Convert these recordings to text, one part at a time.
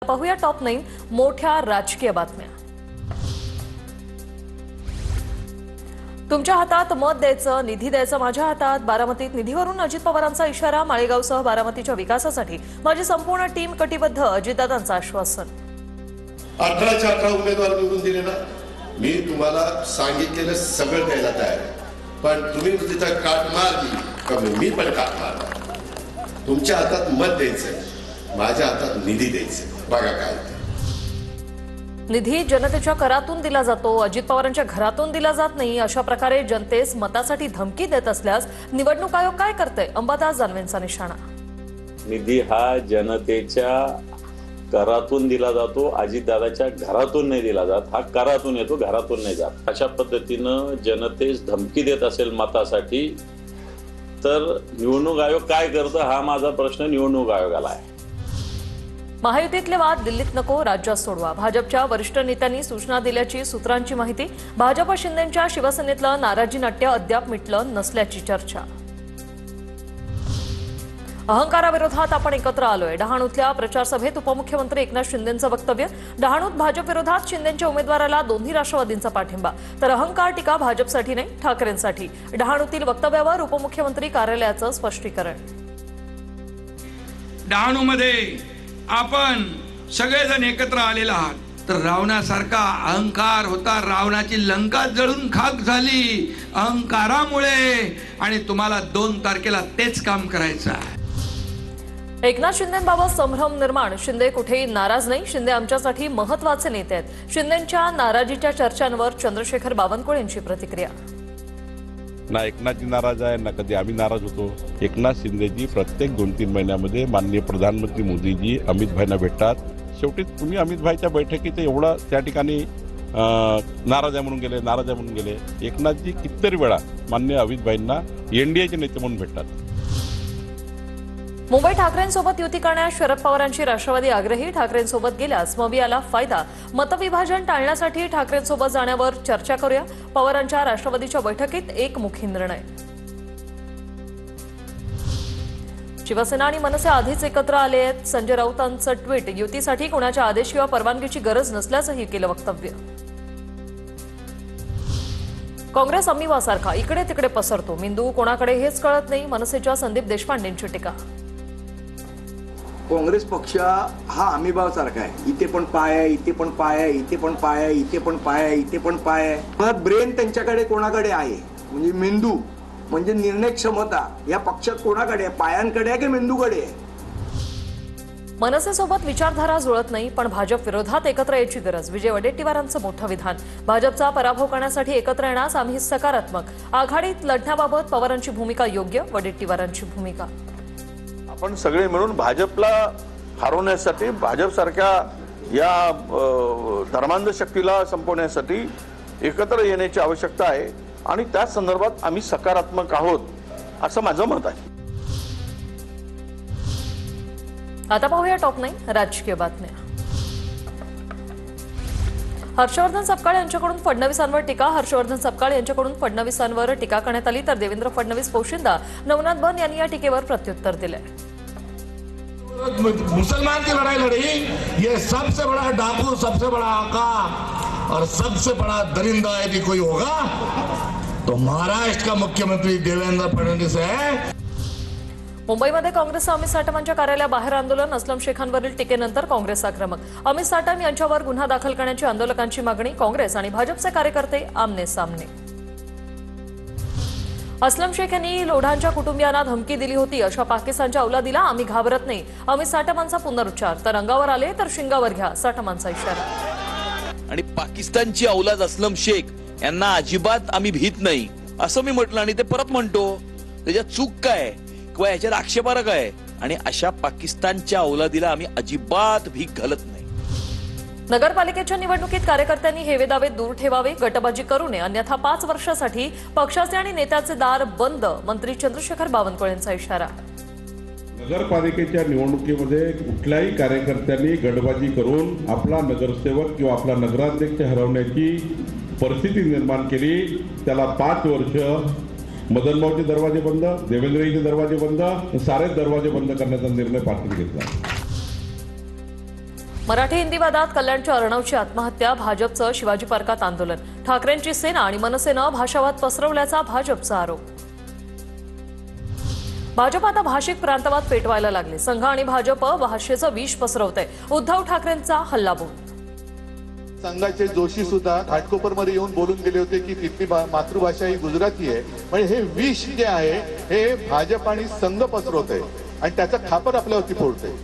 पाहूया टॉप 9 मोठ्या राजकीय बातम्या। तुमच्या हातात मत द्यायचं, निधी द्यायचा माझ्या हातात। बारामतीत निधीवरून अजित पवारांचा इशारा। माळेगावसह बारामतीच्या विकासासाठी माझी संपूर्ण टीम कटिबद्ध, अजितदादांचं आश्वासन। 18च्या 18 उमेदवार निवडून दिले ना, मी तुम्हाला सांगितलेलं सगळं द्यायला तयार आहे, पण तुम्ही तिथं काट मारली का मी पण काट मारणार। तुमच्या हातात मत द्यायचं, माझ्या हातात निधी द्यायचं। बघा काय निधी जनतेच्या करातून दिला जातो, अजित पवारांच्या घरातून दिला जात नाही। अशा प्रकारे जनतेस मतासाठी धमकी देत असल्यास निवडणूक आयोग काय करते? अंबादास दानवेंचा निशाणा। निधी हा जनतेच्या करातून दिला जातो, अजितदादाच्या घरातून नाही दिला जात, हा करातून येतो, घरातून नाही जात। अशा पद्धतीनं जनतेस धमकी देत असेल मतासाठी तर निवडणूक आयोग काय करतं हा माझा प्रश्न निवडणूक आयोगाला आहे। महायुतीतले वाद दिल्लीत नको, राज्यात सोडवा। भाजपच्या वरिष्ठ नेत्यांनी सूचना दिल्याची सूत्रांची माहिती। भाजप शिंदेंच्या शिवसेनेतलं नाराजी नाट्य अद्याप मिटलं नसल्याची चर्चा। अहंकाराविरोधात आपण एकत्र आलोय, डहाणूतल्या प्रचार सभेत उपमुख्यमंत्री एकनाथ शिंदेंचं वक्तव्य। डहाणूत भाजप विरोधात शिंदेंच्या उमेदवाराला दोन्ही राष्ट्रवादींचा पाठिंबा, तर अहंकार टीका भाजपसाठी नाही ठाकरेंसाठी। डहाणूतील वक्तव्यावर उपमुख्यमंत्री कार्यालयाचं स्पष्टीकरण। डहाणूमध्ये आपण सगळेजण एकत्र आलेला आहात, तर रावणासारखा अहंकार होता, रावणाची लंका जळून खाक झाली अहंकारामुळे, आणि तुम्हाला 2 तारखेला तेच काम करायचं आहे। एकनाथ शिंदेंबाबत संभ्रम निर्माण, शिंदे कुठेही नाराज नाही, शिंदे आमच्यासाठी महत्त्वाचे नेते आहेत। शिंदेंच्या नाराजीच्या चर्चांवर चंद्रशेखर बावनकुळेंची प्रतिक्रिया। ना एकनाथजी नाराज आहे ना कधी आम्ही नाराज होतो। एकनाथ शिंदेजी प्रत्येक 2-3 महिन्यामध्ये माननीय प्रधानमंत्री मोदीजी अमित भाईंना भेटतात। शेवटी तुम्ही अमित भाईच्या बैठकीत एवढा त्या ठिकाणी नाराज आहे म्हणून गेले, नाराज आहे म्हणून गेले। एकनाथजी कितीतरी वेळा माननीय अमित भाईंना एनडीएचे नेते म्हणून भेटतात। मुंबई ठाकरेंसोबत युती करण्यास शरद पवारांची राष्ट्रवादी आग्रही, ठाकरेंसोबत गेल्यास मवियाला फायदा। मतविभाजन टाळण्यासाठी ठाकरेंसोबत जाण्यावर चर्चा करूया। पवारांच्या राष्ट्रवादीच्या बैठकीत एकमुखी निर्णय। शिवसेना आणि मनसे आधीच एकत्र आले आहेत। संजय राऊतांचं ट्विट, युतीसाठी कोणाच्या आदेश किंवा परवानगीची गरज नसल्याचंही केलं वक्तव्य। काँग्रेस अमिवासारखा इकडे तिकडे पसरतो, मेंदू कोणाकडे हेच कळत नाही, मनसेच्या संदीप देशपांडेंची टीका। काँग्रेस पक्ष हा अमिबाव सारखा आहे, इथे पण पाय आहे, इथे पण पाय आहे, इथे पण पाय आहे, इथे पण पाय आहे, इथे पण पाय आहे। ब्रेन त्यांच्याकडे कोणाकडे आहे, म्हणजे मेंदू म्हणजे निर्णय क्षमता या पक्षात कोणाकडे आहे, पायांकडे आहे की मेंदूकडे आहे? मनसेसोबत विचारधारा जुळत नाही, पण भाजप विरोधात एकत्र यायची गरज। विजय वडेट्टीवारांचं मोठं विधान, भाजपचा पराभव करण्यासाठी एकत्र येण्यास आम्ही सकारात्मक। आघाडीत लढण्याबाबत पवारांची भूमिका योग्य, वडेट्टीवारांची भूमिका। आपण सगळे मिळून भाजपला हरवण्यासाठी, भाजपसारख्या या धर्मांध शक्तीला संपवण्यासाठी एकत्र येण्याची आवश्यकता आहे, आणि त्या संदर्भात आम्ही सकारात्मक आहोत असं माझं मत आहे। आता पाहूया टॉप 9 राजकीय बातम्या। हर्षवर्धन सपकाळ यांच्याकडून फडणवीसांवर टीका। हर्षवर्धन सपकाळ यांच्याकडून फडणवीसांवर टीका करण्यात आली, तर देवेंद्र फडणवीस पोशिंदा नवनाथ बन यांनी या टीकेवर प्रत्युत्तर दिले। मुसलमान की लड़ाई लड़ी, ये सबसे बड़ा डाकू, सबसे बड़ा आका और सबसे बड़ा दरिंदा यदि कोई होगा तो महाराष्ट्र का मुख्यमंत्री देवेंद्र फडणवीस है। मुंबईमध्ये काँग्रेसचं अमित साटमांच्या कार्यालयाबाहेर आंदोलन। अस्लम शेखांवरील टीकेनंतर काँग्रेस आक्रमक, अमित साटम यांच्यावर गुन्हा दाखल करण्याची आंदोलकांची मागणी। काँग्रेस आणि भाजपचे कार्यकर्ते आमने सामने। अस्लम शेख यांनी लोढांच्या कुटुंबियांना धमकी दिली होती, अशा पाकिस्तानच्या औलादीला आम्ही घाबरत नाही, अमित साटमांचा पुनरुच्चार। तर अंगावर आले तर शिंगावर घ्या, साटमांचा इशारा। आणि पाकिस्तानची औलाद अस्लम शेख यांना अजिबात आम्ही भीत नाही असं मी म्हटलं, आणि ते परत म्हणतो त्याच्यात चूक काय किंवा याच्यात आक्षेपार्ह काय, आणि अशा पाकिस्तानच्या औलादीला आम्ही अजिबात भीक घालत नाही। नगरपालिकेच्या निवडणुकीत कार्यकर्त्यांनी हेवेदावे दूर ठेवावे, गटबाजी करू नये, अन्यथा 5 वर्षासाठी पक्षाचे आणि नेत्याचे दार बंद। मंत्री चंद्रशेखर बावनकुळेंचा इशारा। नगरपालिकेच्या निवडणुकीमध्ये कुठल्याही कार्यकर्त्यांनी गटबाजी करून आपला नगरसेवक किंवा आपला नगराध्यक्ष हरवण्याची परिस्थिती निर्माण केली, त्याला 5 वर्ष मदनभाऊचे दरवाजे बंद, देवेंद्रजीचे दरवाजे बंद, सारे दरवाजे बंद करण्याचा निर्णय पार्टीने घेतला। मराठी हिंदी वादात कल्याणच्या अर्णवची आत्महत्या, भाजपचं शिवाजी पार्कात आंदोलन, ठाकरेंची सेना आणि मनसेनं भाषावाद पसरवल्याचा भाजपचा आरोप. भाजप आता भाषिक प्रांतवाद पेटवायला लागले. संघ आणि भाजप भाषेचं विष पसरवतंय. उद्धव ठाकरेंचा हल्लाबोल. संघाचे जोशी सुद्धा घाटकोपरमध्ये येऊन बोलून गेले होते की तिथली मातृभाषा ही गुजराती आहे. म्हणजे हे विष जे आहे हे भाजप आणि संघ पसरवत आहे आणि त्याचा खापर आपल्यावरती फोडतंय.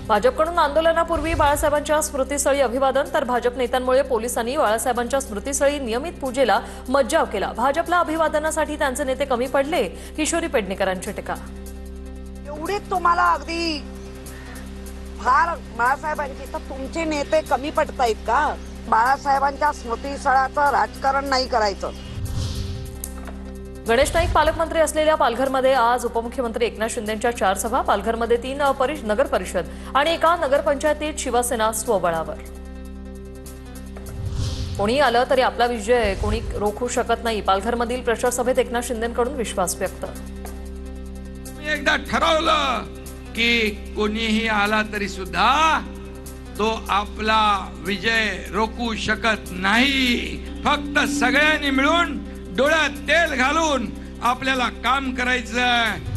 भाजपकडून आंदोलनापूर्वी बाळासाहेबांच्या स्मृतीस्थळी अभिवादन, तर भाजप नेत्यांमुळे पोलिसांनी बाळासाहेबांच्या स्मृतीस्थळी नियमित पूजेला मज्जाव केला. भाजपला अभिवादनासाठी त्यांचे नेते कमी पडले, किशोरी पेडणेकरांची टीका. एवढीच तुम्हाला अगदी फार बाळासाहेबांची तर तुमचे नेते कमी पडतायत का? बाळासाहेबांच्या स्मृतीस्थळाचं राजकारण नाही करायचं. गणेश नाईक पालकमंत्री असलेल्या पालघरमध्ये आज उपमुख्यमंत्री एकनाथ शिंदेंच्या 4 सभा. पालघरमध्ये 3 नगर परिषद आणि एका नगरपंचायतीत शिवसेना स्वबळावर. कोणी आलं तरी आपला विजय कोणी रोखू शकत नाही. पालघरमधील प्रचार सभेत एकनाथ शिंदेंकडून विश्वास व्यक्त. मी एकदा ठरवलं की कोणीही आला तरी सुद्धा तो आपला विजय रोखू शकत नाही. फक्त सगळ्यांनी मिळून डोळ्यात तेल घालून आपल्याला काम करायचं.